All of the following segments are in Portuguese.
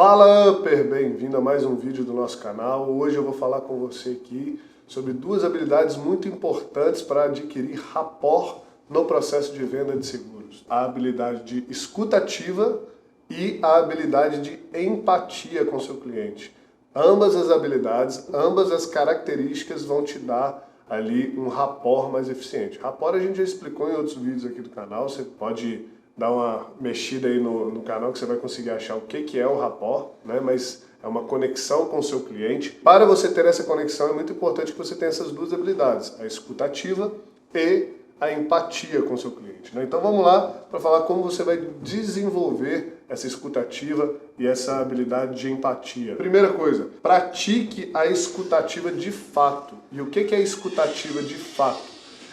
Fala Upper, bem-vindo a mais um vídeo do nosso canal. Hoje eu vou falar com você aqui sobre duas habilidades muito importantes para adquirir rapport no processo de venda de seguros. A habilidade de escuta ativa e a habilidade de empatia com seu cliente. Ambas as habilidades, ambas as características vão te dar ali um rapport mais eficiente. Rapport a gente já explicou em outros vídeos aqui do canal, você pode dar uma mexida aí no canal que você vai conseguir achar o que é o rapport, né? Mas é uma conexão com o seu cliente. Para você ter essa conexão é muito importante que você tenha essas duas habilidades, a escuta ativa e a empatia com o seu cliente, né? Então vamos lá para falar como você vai desenvolver essa escuta ativa e essa habilidade de empatia. Primeira coisa, pratique a escuta ativa de fato. E o que é a escuta ativa de fato?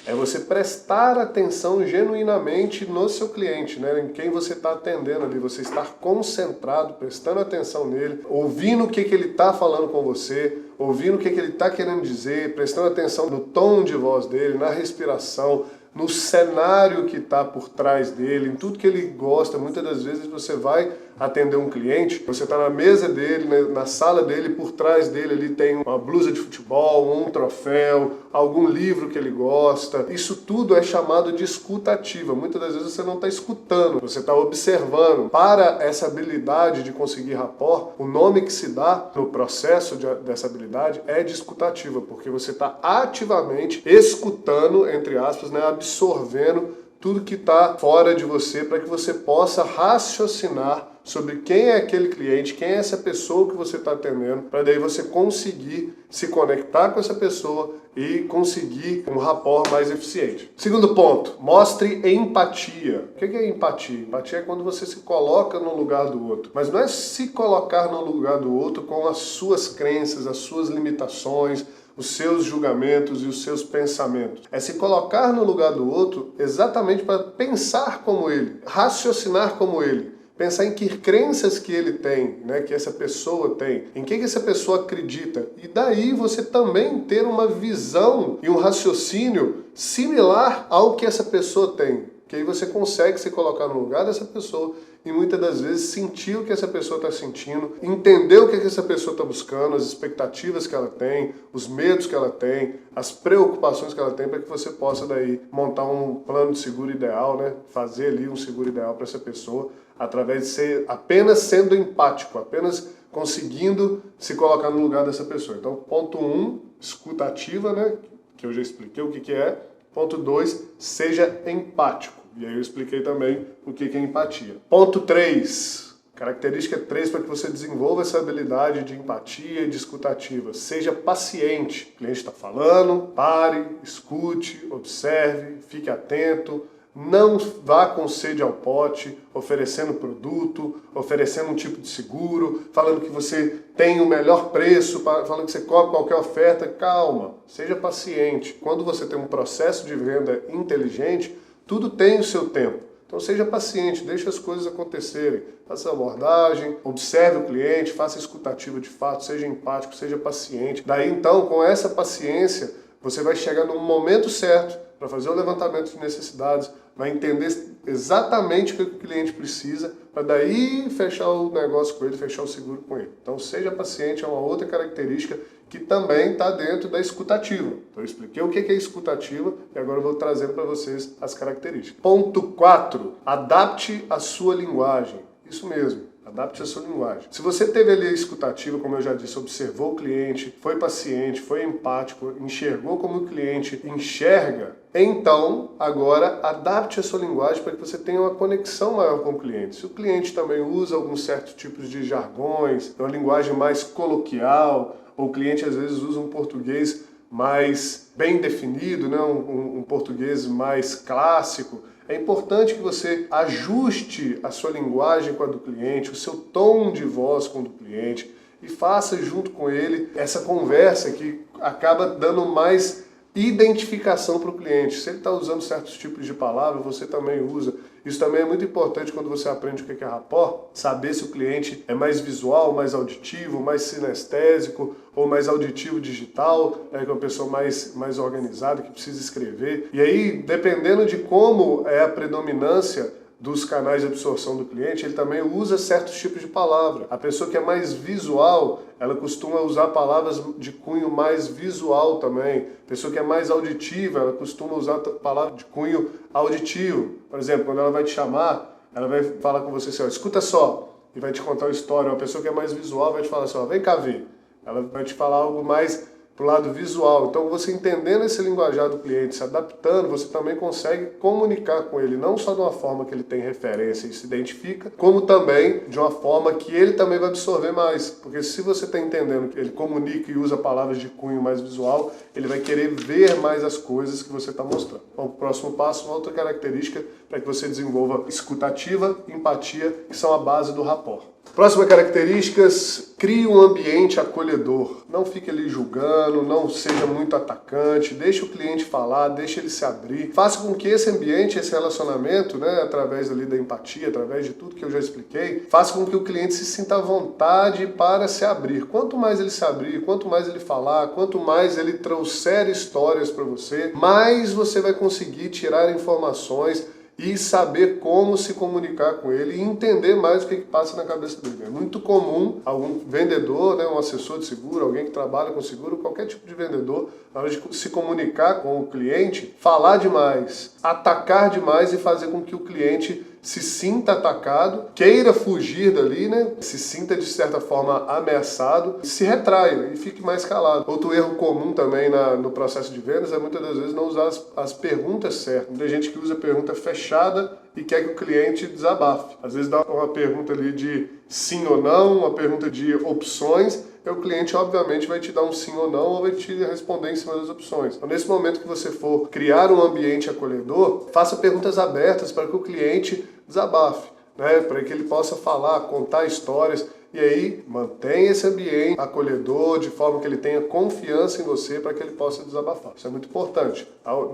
É você prestar atenção genuinamente no seu cliente, né? Em quem você está atendendo ali, você estar concentrado, prestando atenção nele, ouvindo o que ele está falando com você, ouvindo o que ele está querendo dizer, prestando atenção no tom de voz dele, na respiração, no cenário que está por trás dele, em tudo que ele gosta. Muitas das vezes você vai atender um cliente, você está na mesa dele, na sala dele, por trás dele ali tem uma blusa de futebol, um troféu, algum livro que ele gosta. Isso tudo é chamado de escuta ativa. Muitas das vezes você não está escutando, você está observando. Para essa habilidade de conseguir rapport, o nome que se dá no processo dessa habilidade é de escuta ativa, porque você está ativamente escutando, entre aspas, né, absorvendo tudo que está fora de você para que você possa raciocinar sobre quem é aquele cliente, quem é essa pessoa que você está atendendo, para daí você conseguir se conectar com essa pessoa e conseguir um rapport mais eficiente. Segundo ponto, mostre empatia. O que é empatia? Empatia é quando você se coloca no lugar do outro, mas não é se colocar no lugar do outro com as suas crenças, as suas limitações, os seus julgamentos e os seus pensamentos. É se colocar no lugar do outro exatamente para pensar como ele, raciocinar como ele, pensar em que crenças que ele tem, né, que essa pessoa tem, em que essa pessoa acredita. E daí você também ter uma visão e um raciocínio similar ao que essa pessoa tem. Que aí você consegue se colocar no lugar dessa pessoa e muitas das vezes sentir o que essa pessoa está sentindo, entender o que essa pessoa está buscando, as expectativas que ela tem, os medos que ela tem, as preocupações que ela tem, para que você possa daí montar um plano de seguro ideal, né? Fazer ali um seguro ideal para essa pessoa, através de ser apenas sendo empático, apenas conseguindo se colocar no lugar dessa pessoa. Então, ponto 1, escuta ativa, né? Que eu já expliquei o que é. Ponto 2, seja empático. E aí eu expliquei também o que é empatia. Ponto 3, característica 3 para que você desenvolva essa habilidade de empatia e de escuta ativa. Seja paciente. O cliente está falando, pare, escute, observe, fique atento. Não vá com sede ao pote, oferecendo produto, oferecendo um tipo de seguro, falando que você tem o melhor preço, falando que você cobre qualquer oferta. Calma, seja paciente. Quando você tem um processo de venda inteligente, tudo tem o seu tempo. Então seja paciente, deixe as coisas acontecerem. Faça a abordagem, observe o cliente, faça escutativa de fato, seja empático, seja paciente. Daí então, com essa paciência, você vai chegar no momento certo para fazer o levantamento de necessidades, vai entender exatamente o que o cliente precisa, para daí fechar o negócio com ele, fechar o seguro com ele. Então seja paciente, é uma outra característica que também está dentro da escutativa. Então eu expliquei o que é escutativa e agora eu vou trazendo para vocês as características. Ponto 4, adapte a sua linguagem. Isso mesmo. Adapte a sua linguagem. Se você teve ali a escutativa, como eu já disse, observou o cliente, foi paciente, foi empático, enxergou como o cliente enxerga, então agora adapte a sua linguagem para que você tenha uma conexão maior com o cliente. Se o cliente também usa alguns certos tipos de jargões, uma linguagem mais coloquial, ou o cliente às vezes usa um português mais bem definido, né? um português mais clássico, é importante que você ajuste a sua linguagem com a do cliente, o seu tom de voz com o do cliente e faça junto com ele essa conversa que acaba dando mais identificação para o cliente. Se ele está usando certos tipos de palavras, você também usa. Isso também é muito importante quando você aprende o que é rapport, saber se o cliente é mais visual, mais auditivo, mais sinestésico ou mais auditivo digital, que é uma pessoa mais organizada, que precisa escrever. E aí, dependendo de como é a predominância dos canais de absorção do cliente, ele também usa certos tipos de palavra. A pessoa que é mais visual, ela costuma usar palavras de cunho mais visual também. A pessoa que é mais auditiva, ela costuma usar palavras de cunho auditivo. Por exemplo, quando ela vai te chamar, ela vai falar com você assim, ó, escuta só, e vai te contar uma história. Uma pessoa que é mais visual vai te falar assim, ó, vem cá ver. Ela vai te falar algo mais pro lado visual. Então, você entendendo esse linguajar do cliente, se adaptando, você também consegue comunicar com ele, não só de uma forma que ele tem referência e se identifica, como também de uma forma que ele também vai absorver mais. Porque se você está entendendo que ele comunica e usa palavras de cunho mais visual, ele vai querer ver mais as coisas que você está mostrando. Então, o próximo passo, uma outra característica para que você desenvolva escutativa, empatia, que são a base do rapport. Próxima característica, crie um ambiente acolhedor. Não fique ali julgando, não seja muito atacante, deixe o cliente falar, deixe ele se abrir. Faça com que esse ambiente, esse relacionamento, através ali da empatia, através de tudo que eu já expliquei, faça com que o cliente se sinta à vontade para se abrir. Quanto mais ele se abrir, quanto mais ele falar, quanto mais ele trouxer histórias para você, mais você vai conseguir tirar informações e saber como se comunicar com ele e entender mais o que passa na cabeça dele. É muito comum algum vendedor, um assessor de seguro, alguém que trabalha com seguro, qualquer tipo de vendedor, na hora de se comunicar com o cliente, falar demais, atacar demais e fazer com que o cliente se sinta atacado, queira fugir dali, se sinta de certa forma ameaçado, se retraia e fique mais calado. Outro erro comum também no processo de vendas é muitas das vezes não usar as perguntas certas. Tem gente que usa pergunta fechada e quer que o cliente desabafe. Às vezes dá uma pergunta ali de sim ou não, uma pergunta de opções, e o cliente obviamente vai te dar um sim ou não ou vai te responder em cima das opções. Então, nesse momento que você for criar um ambiente acolhedor, faça perguntas abertas para que o cliente desabafe, para que ele possa falar, contar histórias. E aí, mantenha esse ambiente acolhedor, de forma que ele tenha confiança em você para que ele possa desabafar. Isso é muito importante.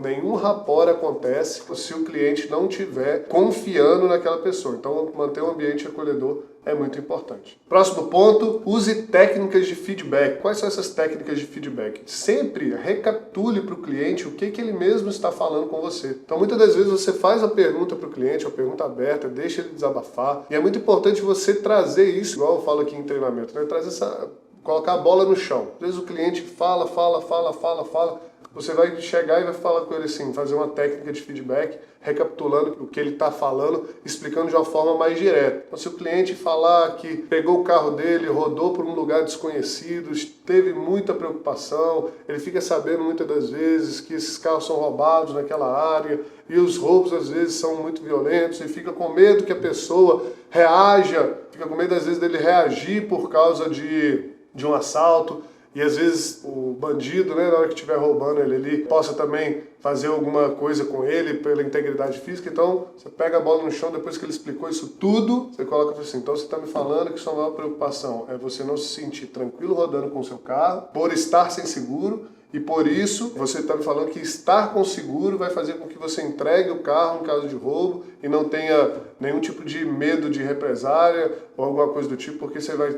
Nenhum rapport acontece se o cliente não estiver confiando naquela pessoa. Então, manter um ambiente acolhedor é muito importante. Próximo ponto, use técnicas de feedback. Quais são essas técnicas de feedback? Sempre recapitule para o cliente o que ele mesmo está falando com você. Então, muitas das vezes você faz a pergunta para o cliente, a pergunta aberta, deixa ele desabafar. E é muito importante você trazer isso, igual eu falo aqui em treinamento, colocar a bola no chão. Às vezes o cliente fala, você vai chegar e vai falar com ele assim, fazer uma técnica de feedback, recapitulando o que ele está falando, explicando de uma forma mais direta. Então, se o cliente falar que pegou o carro dele, rodou por um lugar desconhecido, teve muita preocupação, ele fica sabendo muitas das vezes que esses carros são roubados naquela área e os roubos às vezes são muito violentos e fica com medo que a pessoa reaja, fica com medo às vezes dele reagir por causa de um assalto. E às vezes o bandido, na hora que estiver roubando ele possa também fazer alguma coisa com ele pela integridade física. Então, você pega a bola no chão, depois que ele explicou isso tudo, você coloca assim, então você está me falando que sua maior preocupação é você não se sentir tranquilo rodando com o seu carro, por estar sem seguro, e por isso você está me falando que estar com seguro vai fazer com que você entregue o carro em caso de roubo e não tenha nenhum tipo de medo de represária ou alguma coisa do tipo, porque você vai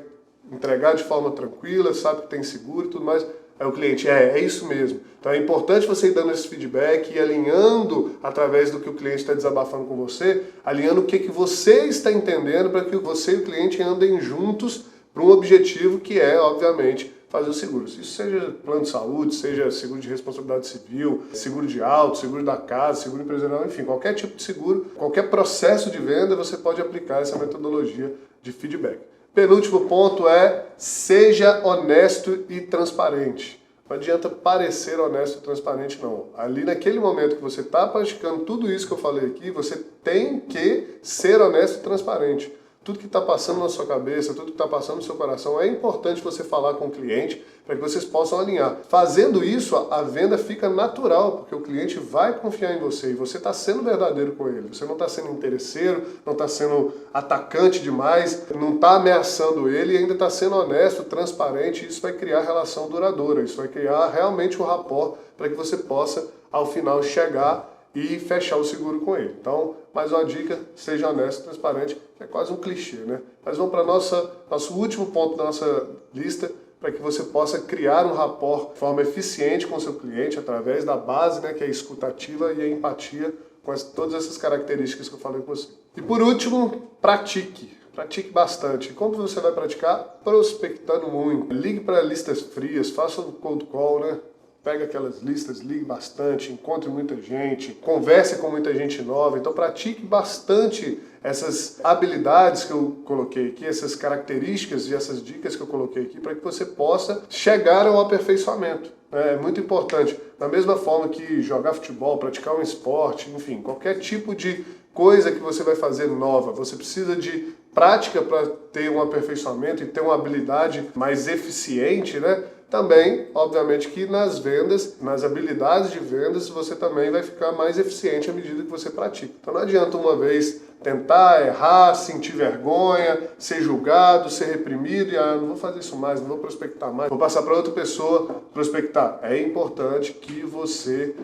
entregar de forma tranquila, sabe que tem seguro e tudo mais. Aí o cliente, é isso mesmo. Então é importante você ir dando esse feedback e alinhando através do que o cliente está desabafando com você, alinhando o que você está entendendo para que você e o cliente andem juntos para um objetivo que é, obviamente, fazer os seguros. Isso seja plano de saúde, seja seguro de responsabilidade civil, seguro de auto, seguro da casa, seguro empresarial, enfim, qualquer tipo de seguro, qualquer processo de venda, você pode aplicar essa metodologia de feedback. Penúltimo ponto é, seja honesto e transparente. Não adianta parecer honesto e transparente, não. Ali naquele momento que você está praticando tudo isso que eu falei aqui, você tem que ser honesto e transparente. Tudo que está passando na sua cabeça, tudo que está passando no seu coração, é importante você falar com o cliente para que vocês possam alinhar. Fazendo isso, a venda fica natural, porque o cliente vai confiar em você e você está sendo verdadeiro com ele. Você não está sendo interesseiro, não está sendo atacante demais, não está ameaçando ele e ainda está sendo honesto, transparente. Isso vai criar relação duradoura, isso vai criar realmente um rapport para que você possa, ao final, chegar e fechar o seguro com ele. Então, mais uma dica, seja honesto e transparente, que é quase um clichê, Mas vamos para nosso último ponto da nossa lista, para que você possa criar um rapport de forma eficiente com o seu cliente, através da base, que é a escutativa e a empatia, com todas essas características que eu falei com você. E por último, pratique. Pratique bastante. Como você vai praticar? Prospectando muito. Ligue para listas frias, faça um cold call, né? Pega aquelas listas, ligue bastante, encontre muita gente, converse com muita gente nova. Então pratique bastante essas habilidades que eu coloquei aqui, essas características e essas dicas que eu coloquei aqui para que você possa chegar ao aperfeiçoamento. É muito importante. Da mesma forma que jogar futebol, praticar um esporte, enfim, qualquer tipo de coisa que você vai fazer nova, você precisa de prática para ter um aperfeiçoamento e ter uma habilidade mais eficiente, né? Também, obviamente, que nas vendas, nas habilidades de vendas, você também vai ficar mais eficiente à medida que você pratica. Então não adianta uma vez tentar, errar, sentir vergonha, ser julgado, ser reprimido e não vou fazer isso mais, não vou prospectar mais, vou passar para outra pessoa prospectar. É importante que você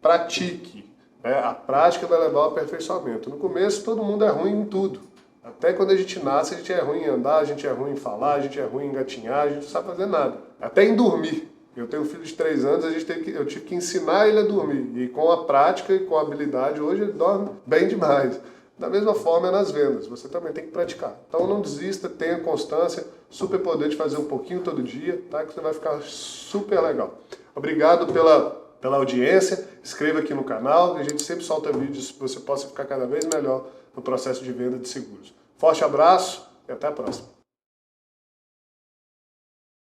pratique. A prática vai levar ao aperfeiçoamento. No começo todo mundo é ruim em tudo. Até quando a gente nasce, a gente é ruim em andar, a gente é ruim em falar, a gente é ruim em engatinhar, a gente não sabe fazer nada. Até em dormir. Eu tenho um filho de 3 anos, eu tive que ensinar ele a dormir. E com a prática e com a habilidade, hoje ele dorme bem demais. Da mesma forma é nas vendas, você também tem que praticar. Então não desista, tenha constância, superpoder de fazer um pouquinho todo dia, tá? Que você vai ficar super legal. Obrigado pela audiência, inscreva aqui no canal, a gente sempre solta vídeos para você possa ficar cada vez melhor no processo de venda de seguros. Forte abraço e até a próxima.